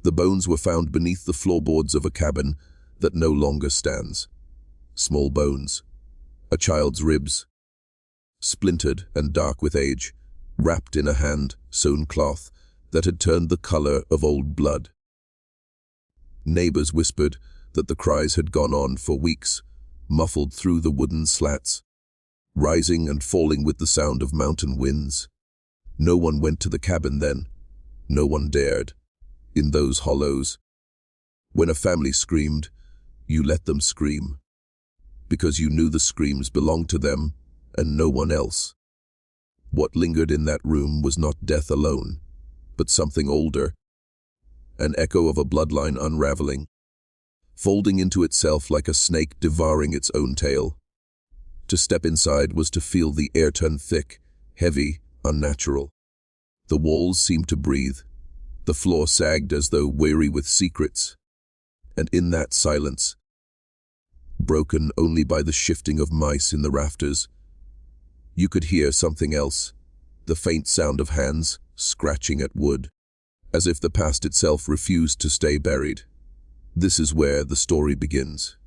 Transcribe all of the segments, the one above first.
The bones were found beneath the floorboards of a cabin that no longer stands. Small bones, a child's ribs, splintered and dark with age, wrapped in a hand-sewn cloth that had turned the color of old blood. Neighbors whispered that the cries had gone on for weeks, muffled through the wooden slats, rising and falling with the sound of mountain winds. No one went to the cabin then. No one dared. In those hollows, when a family screamed, you let them scream, because you knew the screams belonged to them and no one else. What lingered in that room was not death alone, but something older, an echo of a bloodline unraveling, folding into itself like a snake devouring its own tail. To step inside was to feel the air turn thick, heavy, unnatural. The walls seemed to breathe. The floor sagged as though weary with secrets. And in that silence, broken only by the shifting of mice in the rafters, you could hear something else, the faint sound of hands scratching at wood, as if the past itself refused to stay buried. This is where the story begins,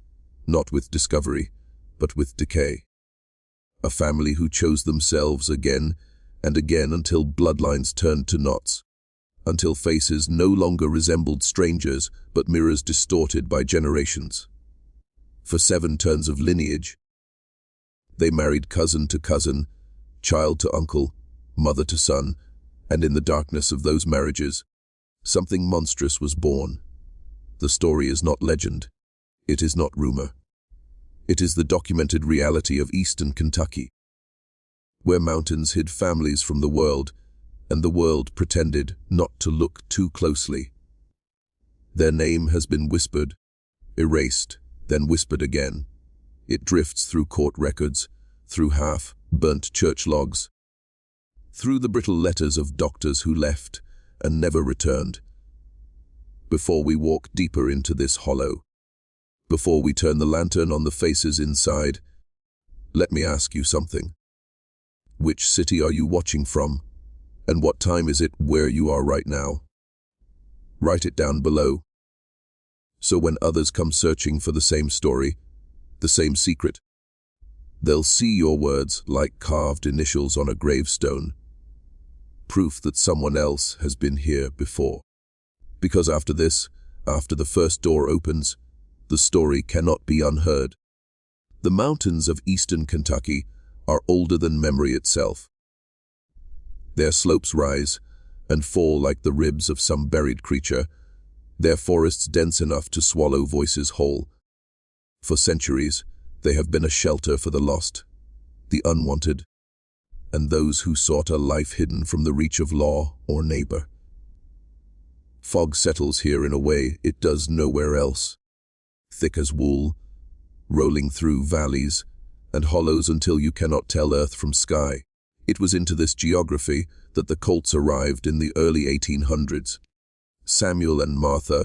not with discovery, but with decay. A family who chose themselves again and again until bloodlines turned to knots, until faces no longer resembled strangers but mirrors distorted by generations. For 7 turns of lineage, they married cousin to cousin, child to uncle, mother to son, and in the darkness of those marriages, something monstrous was born. The story is not legend. It is not rumor. It is the documented reality of eastern Kentucky, where mountains hid families from the world, and the world pretended not to look too closely. Their name has been whispered, erased, then whispered again. It drifts through court records, through half-burnt church logs, through the brittle letters of doctors who left and never returned. Before we walk deeper into this hollow, before we turn the lantern on the faces inside, let me ask you something. Which city are you watching from? And what time is it where you are right now? Write it down below, so when others come searching for the same story, the same secret, they'll see your words like carved initials on a gravestone, proof that someone else has been here before. Because after this, after the first door opens, the story cannot be unheard. The mountains of eastern Kentucky are older than memory itself. Their slopes rise and fall like the ribs of some buried creature, their forests dense enough to swallow voices whole. For centuries, they have been a shelter for the lost, the unwanted, and those who sought a life hidden from the reach of law or neighbor. Fog settles here in a way it does nowhere else, thick as wool, rolling through valleys and hollows until you cannot tell earth from sky. It was into this geography that the Colts arrived in the early 1800s. Samuel and Martha,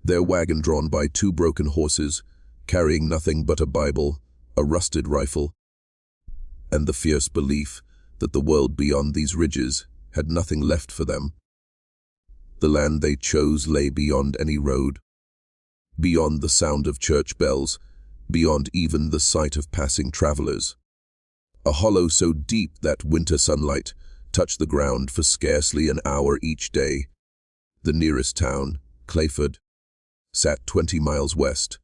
their wagon drawn by 2 broken horses, carrying nothing but a Bible, a rusted rifle, and the fierce belief that the world beyond these ridges had nothing left for them. The land they chose lay beyond any road, beyond the sound of church bells, beyond even the sight of passing travelers. A hollow so deep that winter sunlight touched the ground for scarcely an hour each day. The nearest town, Clayford, sat 20 miles west,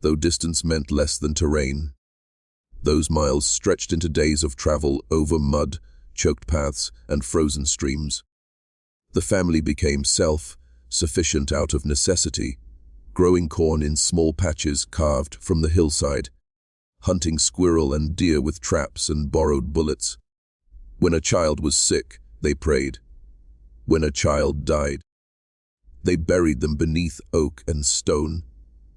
though distance meant less than terrain. Those miles stretched into days of travel over mud, choked paths, and frozen streams. The family became self-sufficient out of necessity, growing corn in small patches carved from the hillside, hunting squirrel and deer with traps and borrowed bullets. When a child was sick, they prayed. When a child died, they buried them beneath oak and stone,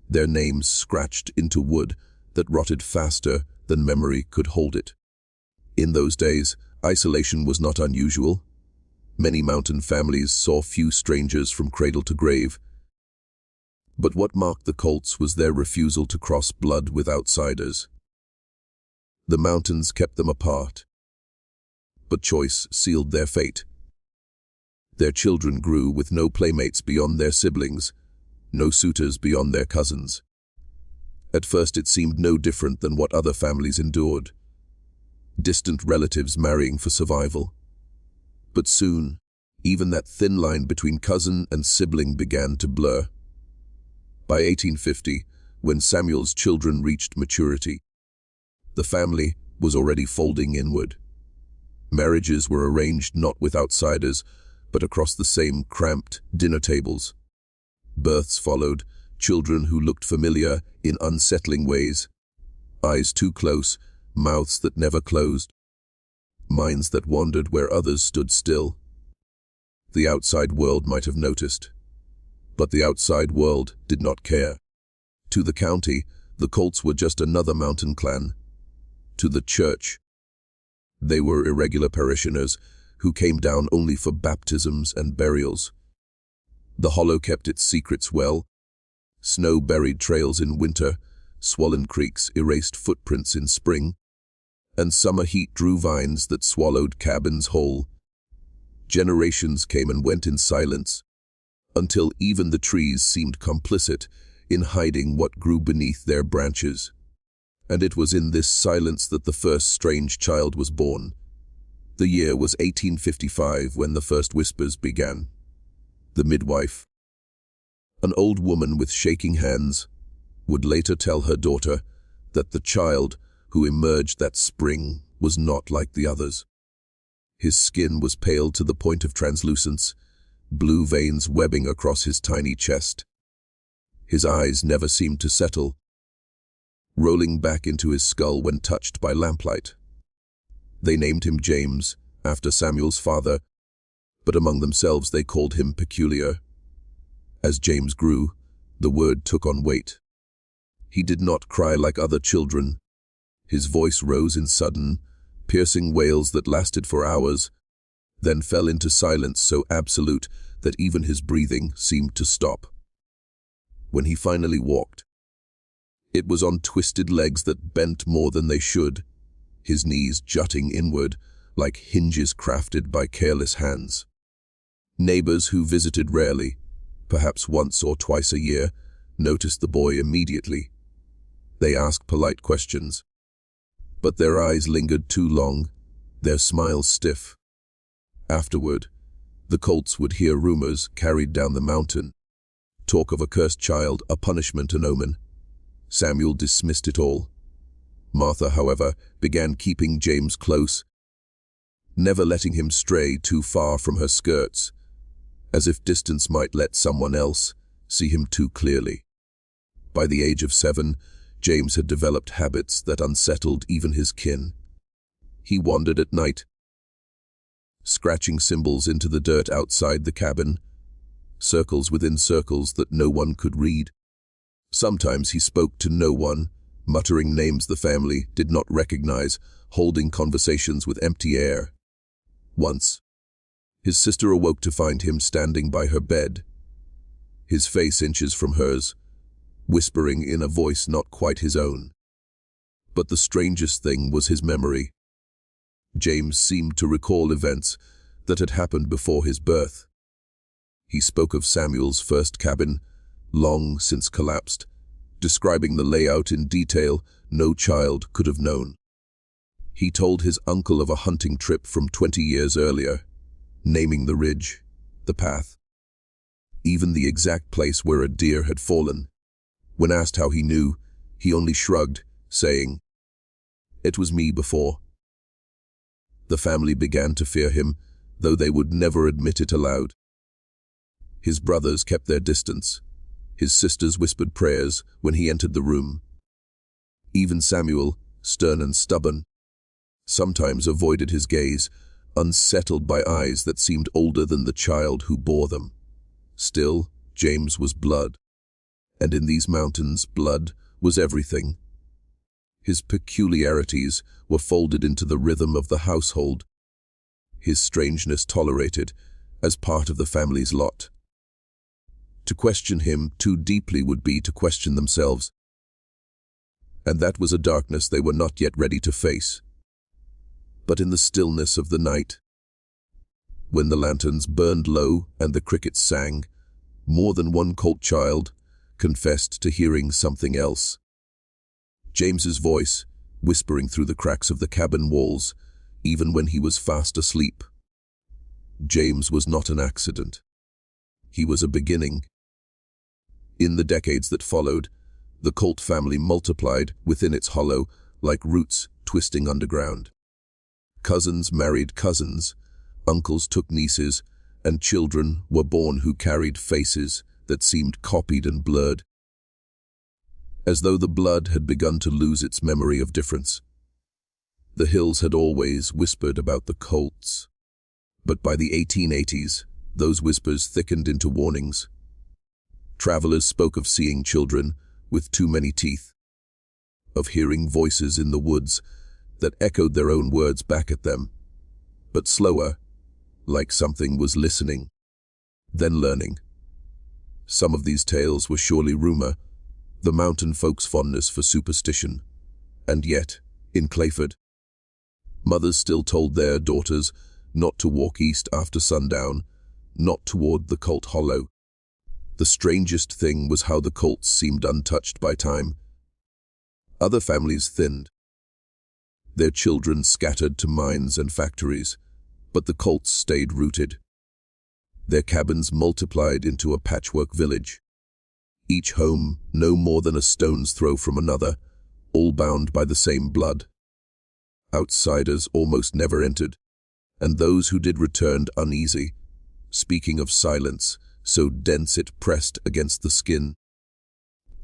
their names scratched into wood that rotted faster than memory could hold it. In those days, isolation was not unusual. Many mountain families saw few strangers from cradle to grave. But what marked the Colts was their refusal to cross blood with outsiders. The mountains kept them apart, but choice sealed their fate. Their children grew with no playmates beyond their siblings, no suitors beyond their cousins. At first it seemed no different than what other families endured. Distant relatives marrying for survival. But soon, even that thin line between cousin and sibling began to blur. By 1850, when Samuel's children reached maturity, the family was already folding inward. Marriages were arranged not with outsiders, but across the same cramped dinner tables. Births followed, children who looked familiar in unsettling ways. Eyes too close, mouths that never closed. Minds that wandered where others stood still. The outside world might have noticed, but the outside world did not care. To the county, the Colts were just another mountain clan. To the church, they were irregular parishioners who came down only for baptisms and burials. The hollow kept its secrets well. Snow-buried trails in winter, swollen creeks erased footprints in spring, and summer heat drew vines that swallowed cabins whole. Generations came and went in silence, until even the trees seemed complicit in hiding what grew beneath their branches. And it was in this silence that the first strange child was born. The year was 1855 when the first whispers began. The midwife, an old woman with shaking hands, would later tell her daughter that the child who emerged that spring was not like the others. His skin was pale to the point of translucence, blue veins webbing across his tiny chest. His eyes never seemed to settle, rolling back into his skull when touched by lamplight. They named him James, after Samuel's father, but among themselves they called him Peculiar. As James grew, the word took on weight. He did not cry like other children. His voice rose in sudden, piercing wails that lasted for hours, then fell into silence so absolute that even his breathing seemed to stop. When he finally walked, it was on twisted legs that bent more than they should, his knees jutting inward like hinges crafted by careless hands. Neighbors who visited rarely, perhaps once or twice a year, noticed the boy immediately. They asked polite questions, but their eyes lingered too long, their smiles stiff. Afterward, the Colts would hear rumors carried down the mountain. Talk of a cursed child, a punishment, an omen. Samuel dismissed it all. Martha, however, began keeping James close, never letting him stray too far from her skirts, as if distance might let someone else see him too clearly. By the age of 7, James had developed habits that unsettled even his kin. He wandered at night, scratching symbols into the dirt outside the cabin, circles within circles that no one could read. Sometimes he spoke to no one, muttering names the family did not recognize, holding conversations with empty air. Once, his sister awoke to find him standing by her bed, his face inches from hers, whispering in a voice not quite his own. But the strangest thing was his memory. James seemed to recall events that had happened before his birth. He spoke of Samuel's first cabin, long since collapsed, describing the layout in detail no child could have known. He told his uncle of a hunting trip from 20 years earlier, naming the ridge, the path, even the exact place where a deer had fallen. When asked how he knew, he only shrugged, saying, "It was me before." The family began to fear him, though they would never admit it aloud. His brothers kept their distance. His sisters whispered prayers when he entered the room. Even Samuel, stern and stubborn, sometimes avoided his gaze, unsettled by eyes that seemed older than the child who bore them. Still, James was blood. And in these mountains, blood was everything. His peculiarities were folded into the rhythm of the household, his strangeness tolerated as part of the family's lot. To question him too deeply would be to question themselves, and that was a darkness they were not yet ready to face. But in the stillness of the night, When the lanterns burned low and the crickets sang, more than one cult child confessed to hearing something else. James's voice, whispering through the cracks of the cabin walls, even when he was fast asleep. James was not an accident. He was a beginning. In the decades that followed, the cult family multiplied within its hollow like roots twisting underground. Cousins married cousins, uncles took nieces, and children were born who carried faces that seemed copied and blurred, as though the blood had begun to lose its memory of difference. The hills had always whispered about the cults, but by the 1880s, those whispers thickened into warnings. Travelers spoke of seeing children with too many teeth, of hearing voices in the woods that echoed their own words back at them, but slower, like something was listening, then learning. Some of these tales were surely rumor, the mountain folks' fondness for superstition, and yet, in Clayford, mothers still told their daughters not to walk east after sundown, not toward the cult hollow. The strangest thing was how the cults seemed untouched by time. Other families thinned, their children scattered to mines and factories, but the cults stayed rooted. Their cabins multiplied into a patchwork village, each home no more than a stone's throw from another, all bound by the same blood. Outsiders almost never entered, and those who did returned uneasy, speaking of silence so dense it pressed against the skin,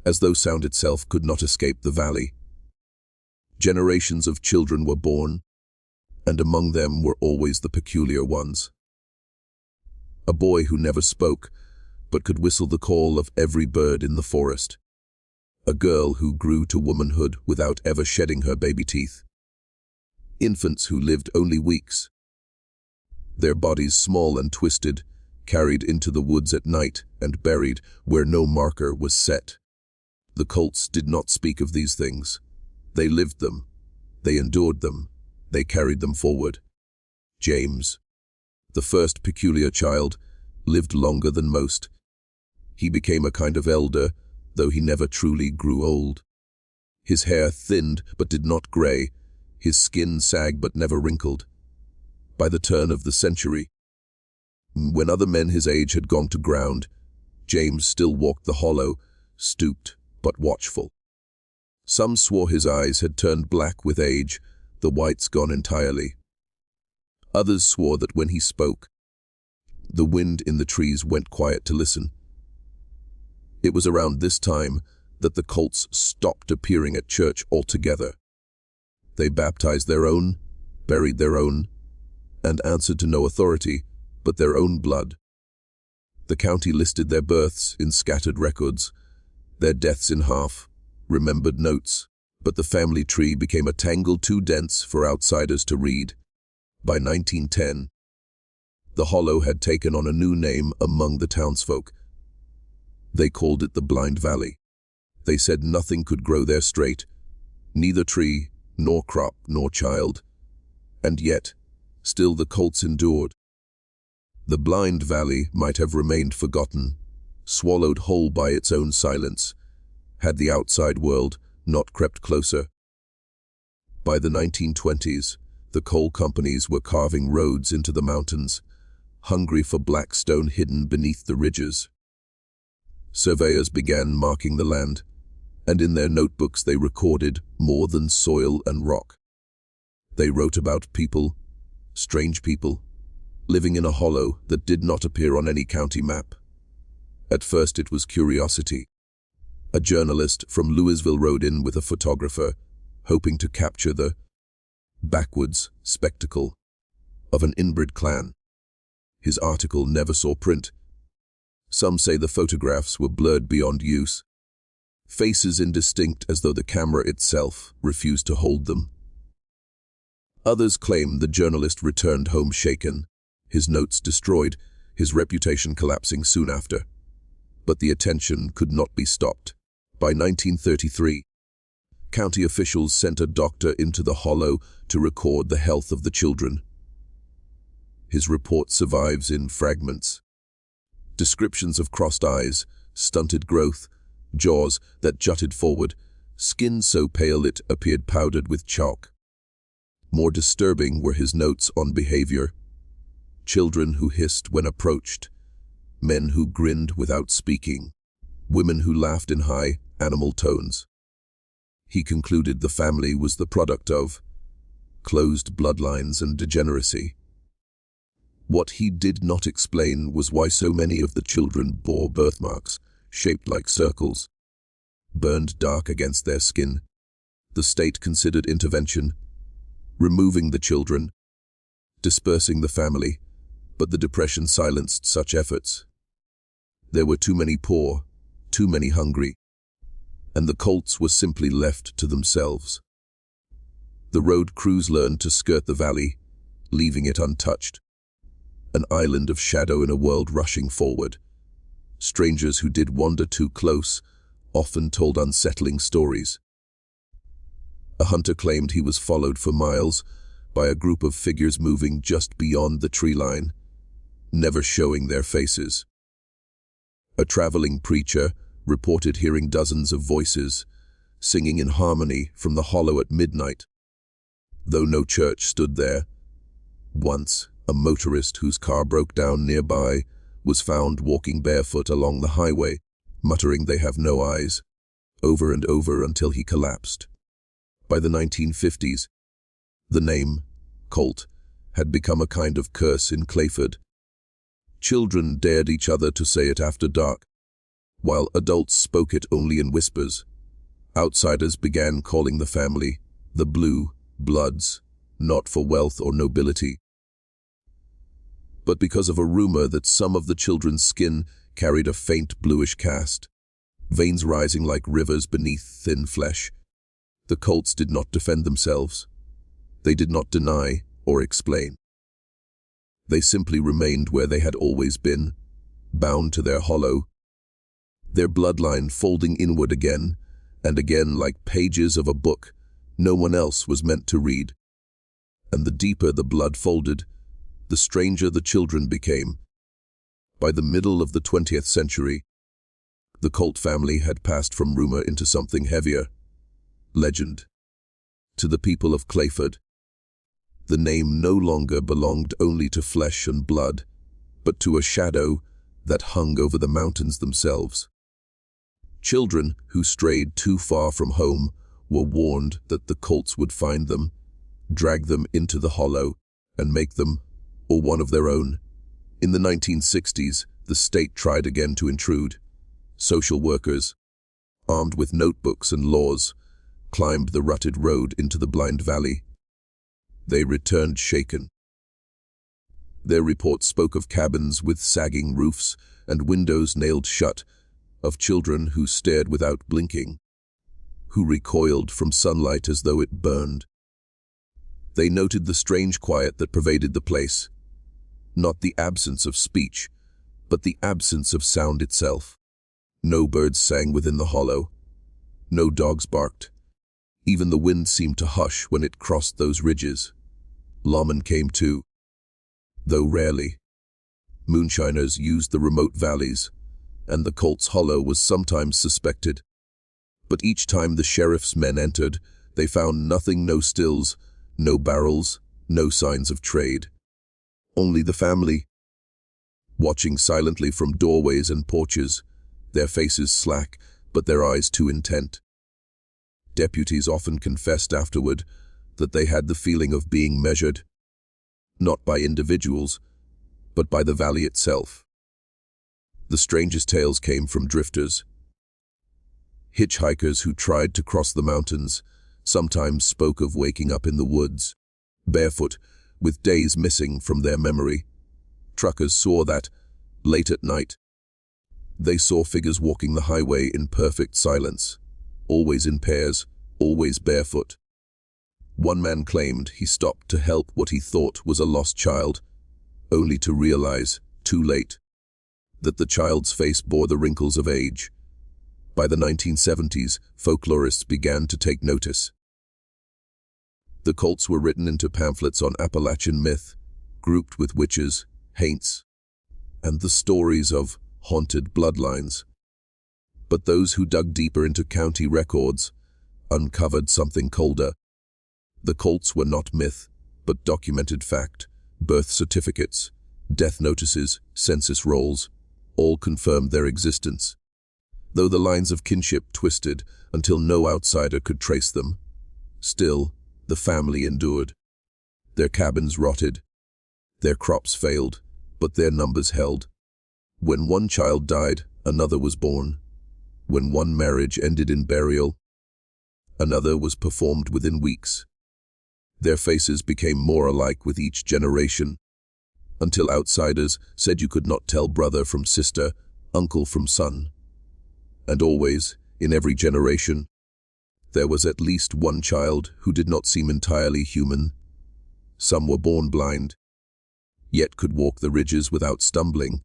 as though sound itself could not escape the valley. Generations of children were born, and among them were always the peculiar ones. A boy who never spoke, but could whistle the call of every bird in the forest. A girl who grew to womanhood without ever shedding her baby teeth. Infants who lived only weeks, their bodies small and twisted, carried into the woods at night and buried where no marker was set. The cults did not speak of these things. They lived them. They endured them. They carried them forward. James, the first peculiar child, lived longer than most. He became a kind of elder, though he never truly grew old. His hair thinned but did not gray. His skin sagged but never wrinkled. By the turn of the century, when other men his age had gone to ground, James still walked the hollow, stooped but watchful. Some swore his eyes had turned black with age, the whites gone entirely. Others swore that when he spoke, the wind in the trees went quiet to listen. It was around this time that the cults stopped appearing at church altogether. They baptized their own, buried their own, and answered to no authority but their own blood. The county listed their births in scattered records, their deaths in half-remembered notes, but the family tree became a tangle too dense for outsiders to read. By 1910, the hollow had taken on a new name among the townsfolk. They called it the Blind Valley. They said nothing could grow there straight, neither tree, nor crop, nor child. And yet, still the cults endured. The Blind Valley might have remained forgotten, swallowed whole by its own silence, had the outside world not crept closer. By the 1920s, the coal companies were carving roads into the mountains, hungry for black stone hidden beneath the ridges. Surveyors began marking the land, and in their notebooks they recorded more than soil and rock. They wrote about people, strange people, living in a hollow that did not appear on any county map. At first it was curiosity. A journalist from Louisville rode in with a photographer, hoping to capture the backwoods spectacle of an inbred clan. His article never saw print. Some say the photographs were blurred beyond use, faces indistinct as though the camera itself refused to hold them. Others claim the journalist returned home shaken, his notes destroyed, his reputation collapsing soon after. But the attention could not be stopped. By 1933, county officials sent a doctor into the hollow to record the health of the children. His report survives in fragments. Descriptions of crossed eyes, stunted growth, jaws that jutted forward, skin so pale it appeared powdered with chalk. More disturbing were his notes on behavior. Children who hissed when approached, men who grinned without speaking, women who laughed in high, animal tones. He concluded the family was the product of closed bloodlines and degeneracy. What he did not explain was why so many of the children bore birthmarks, shaped like circles, burned dark against their skin. The state considered intervention, removing the children, dispersing the family, but the depression silenced such efforts. There were too many poor, too many hungry, and the colts were simply left to themselves. The road crews learned to skirt the valley, leaving it untouched. An island of shadow in a world rushing forward. Strangers who did wander too close often told unsettling stories. A hunter claimed he was followed for miles by a group of figures moving just beyond the tree line, never showing their faces. A traveling preacher reported hearing dozens of voices, singing in harmony from the hollow at midnight. Though no church stood there, once a motorist whose car broke down nearby was found walking barefoot along the highway, muttering "they have no eyes," over and over until he collapsed. By the 1950s, the name, Colt, had become a kind of curse in Clayford. Children dared each other to say it after dark, while adults spoke it only in whispers. Outsiders began calling the family the Blue Bloods, not for wealth or nobility, but because of a rumor that some of the children's skin carried a faint bluish cast, veins rising like rivers beneath thin flesh. The Colts did not defend themselves. They did not deny or explain. They simply remained where they had always been, bound to their hollow, their bloodline folding inward again and again like pages of a book no one else was meant to read. And the deeper the blood folded, the stranger the children became. By the middle of the 20th century, the Colt family had passed from rumor into something heavier, legend. To the people of Clayford, the name no longer belonged only to flesh and blood, but to a shadow that hung over the mountains themselves. Children who strayed too far from home were warned that the Colts would find them, drag them into the hollow, and make them, or one of their own. In the 1960s, the state tried again to intrude. Social workers, armed with notebooks and laws, climbed the rutted road into the blind valley. They returned shaken. Their reports spoke of cabins with sagging roofs and windows nailed shut, of children who stared without blinking, who recoiled from sunlight as though it burned. They noted the strange quiet that pervaded the place, not the absence of speech, but the absence of sound itself. No birds sang within the hollow. No dogs barked. Even the wind seemed to hush when it crossed those ridges. Lawmen came too, though rarely. Moonshiners used the remote valleys, and the Colt's hollow was sometimes suspected. But each time the sheriff's men entered, they found nothing, no stills, no barrels, no signs of trade. Only the family, watching silently from doorways and porches, their faces slack, but their eyes too intent. Deputies often confessed afterward that they had the feeling of being measured, not by individuals, but by the valley itself. The strangest tales came from drifters. Hitchhikers who tried to cross the mountains sometimes spoke of waking up in the woods, barefoot, with days missing from their memory. Truckers saw that, late at night, they saw figures walking the highway in perfect silence, always in pairs, always barefoot. One man claimed he stopped to help what he thought was a lost child, only to realize, too late, that the child's face bore the wrinkles of age. By the 1970s, folklorists began to take notice. The Colts were written into pamphlets on Appalachian myth, grouped with witches, haints, and the stories of haunted bloodlines. But those who dug deeper into county records uncovered something colder. The cults were not myth, but documented fact. Birth certificates, death notices, census rolls, all confirmed their existence. Though the lines of kinship twisted until no outsider could trace them, still, the family endured. Their cabins rotted, their crops failed, but their numbers held. When one child died, another was born. When one marriage ended in burial, another was performed within weeks. Their faces became more alike with each generation, until outsiders said you could not tell brother from sister, uncle from son. And always, in every generation, there was at least one child who did not seem entirely human. Some were born blind, yet could walk the ridges without stumbling.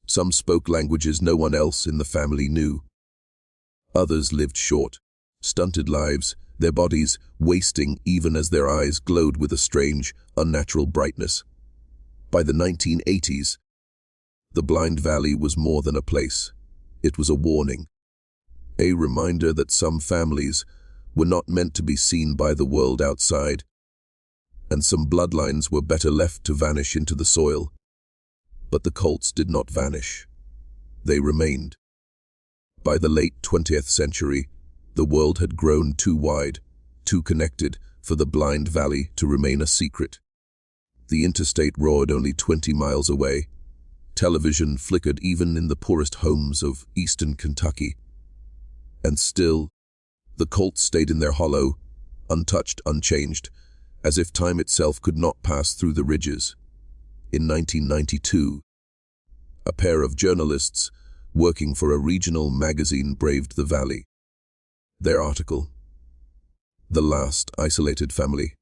Some spoke languages no one else in the family knew. Others lived short, stunted lives, their bodies wasting even as their eyes glowed with a strange, unnatural brightness. By the 1980s, the Blind Valley was more than a place. It was a warning, a reminder that some families were not meant to be seen by the world outside, and some bloodlines were better left to vanish into the soil. But the cults did not vanish. They remained. By the late 20th century, the world had grown too wide, too connected for the Blind Valley to remain a secret. The interstate roared only 20 miles away. Television flickered even in the poorest homes of eastern Kentucky. And still, the cults stayed in their hollow, untouched, unchanged, as if time itself could not pass through the ridges. In 1992, a pair of journalists working for a regional magazine braved the valley. Their article, "The Last Isolated Family,"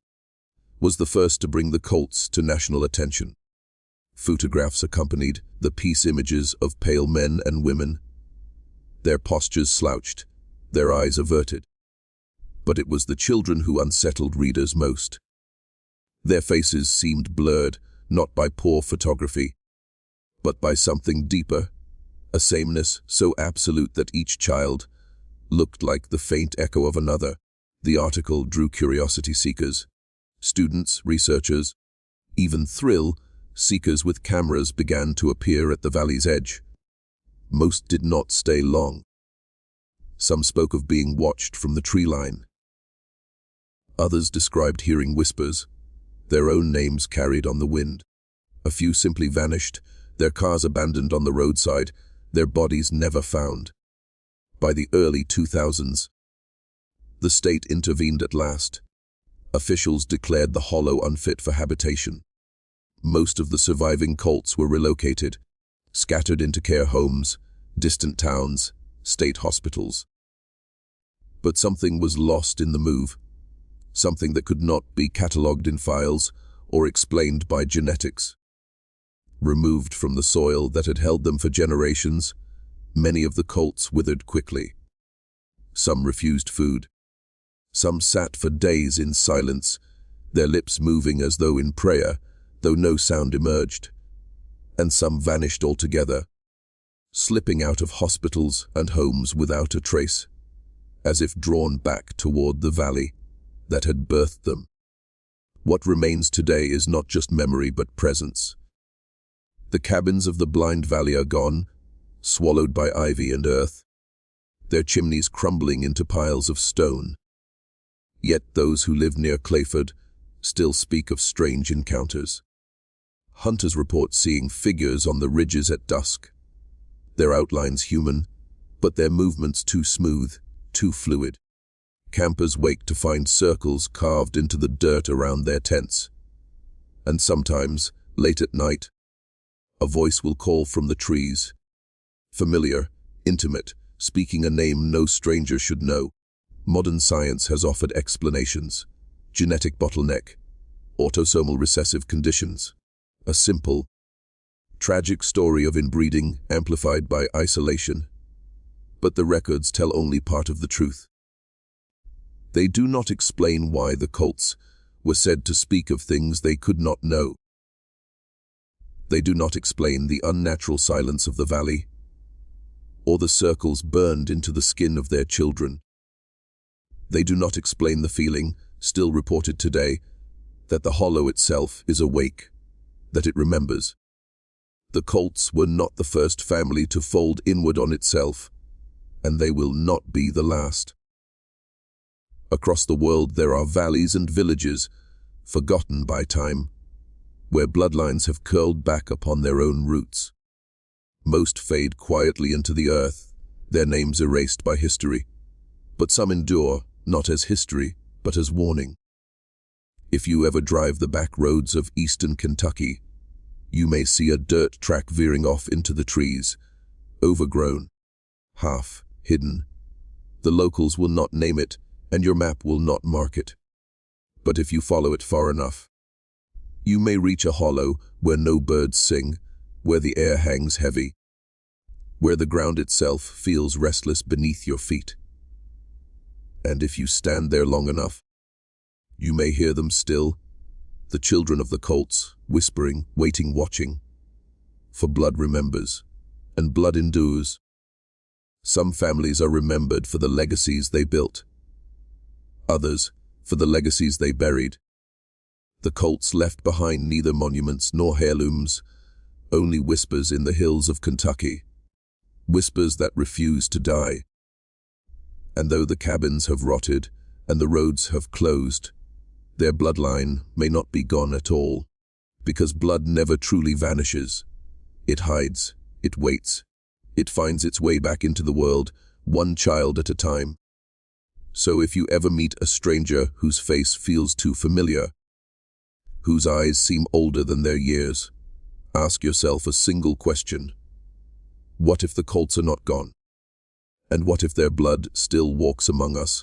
was the first to bring the cults to national attention. Photographs accompanied the peace images of pale men and women, their postures slouched, their eyes averted. But it was the children who unsettled readers most. Their faces seemed blurred, not by poor photography, but by something deeper, a sameness so absolute that each child looked like the faint echo of another. The article drew curiosity seekers, students, researchers, even thrill seekers with cameras began to appear at the valley's edge. Most did not stay long. Some spoke of being watched from the tree line. Others described hearing whispers, their own names carried on the wind. A few simply vanished, their cars abandoned on the roadside, their bodies never found. By the early 2000s, the state intervened at last. Officials declared the hollow unfit for habitation. Most of the surviving cults were relocated, scattered into care homes, distant towns, state hospitals. But something was lost in the move, something that could not be catalogued in files or explained by genetics. Removed from the soil that had held them for generations, many of the cults withered quickly. Some refused food. Some sat for days in silence, their lips moving as though in prayer, though no sound emerged. And some vanished altogether, slipping out of hospitals and homes without a trace, as if drawn back toward the valley that had birthed them. What remains today is not just memory but presence. The cabins of the Blind Valley are gone, swallowed by ivy and earth, their chimneys crumbling into piles of stone. Yet those who live near Clayford still speak of strange encounters. Hunters report seeing figures on the ridges at dusk, their outlines human, but their movements too smooth, too fluid. Campers wake to find circles carved into the dirt around their tents. And sometimes, late at night, a voice will call from the trees. Familiar, intimate, speaking a name no stranger should know. Modern science has offered explanations. Genetic bottleneck, autosomal recessive conditions. A simple, tragic story of inbreeding amplified by isolation. But the records tell only part of the truth. They do not explain why the cults were said to speak of things they could not know. They do not explain the unnatural silence of the valley, or the circles burned into the skin of their children. They do not explain the feeling, still reported today, that the hollow itself is awake, that it remembers. The Colts were not the first family to fold inward on itself, and they will not be the last. Across the world there are valleys and villages, forgotten by time, where bloodlines have curled back upon their own roots. Most fade quietly into the earth, their names erased by history. But some endure, not as history, but as warning. If you ever drive the back roads of eastern Kentucky, you may see a dirt track veering off into the trees, overgrown, half hidden. The locals will not name it, and your map will not mark it. But if you follow it far enough, you may reach a hollow where no birds sing, where the air hangs heavy, where the ground itself feels restless beneath your feet. And if you stand there long enough, you may hear them still, the children of the Colts, whispering, waiting, watching. For blood remembers, and blood endures. Some families are remembered for the legacies they built, others for the legacies they buried. The Colts left behind neither monuments nor heirlooms, only whispers in the hills of Kentucky, whispers that refuse to die. And though the cabins have rotted and the roads have closed, their bloodline may not be gone at all, because blood never truly vanishes. It hides, it waits, it finds its way back into the world, one child at a time. So if you ever meet a stranger whose face feels too familiar, whose eyes seem older than their years, ask yourself a single question. What if the Colts are not gone? And what if their blood still walks among us?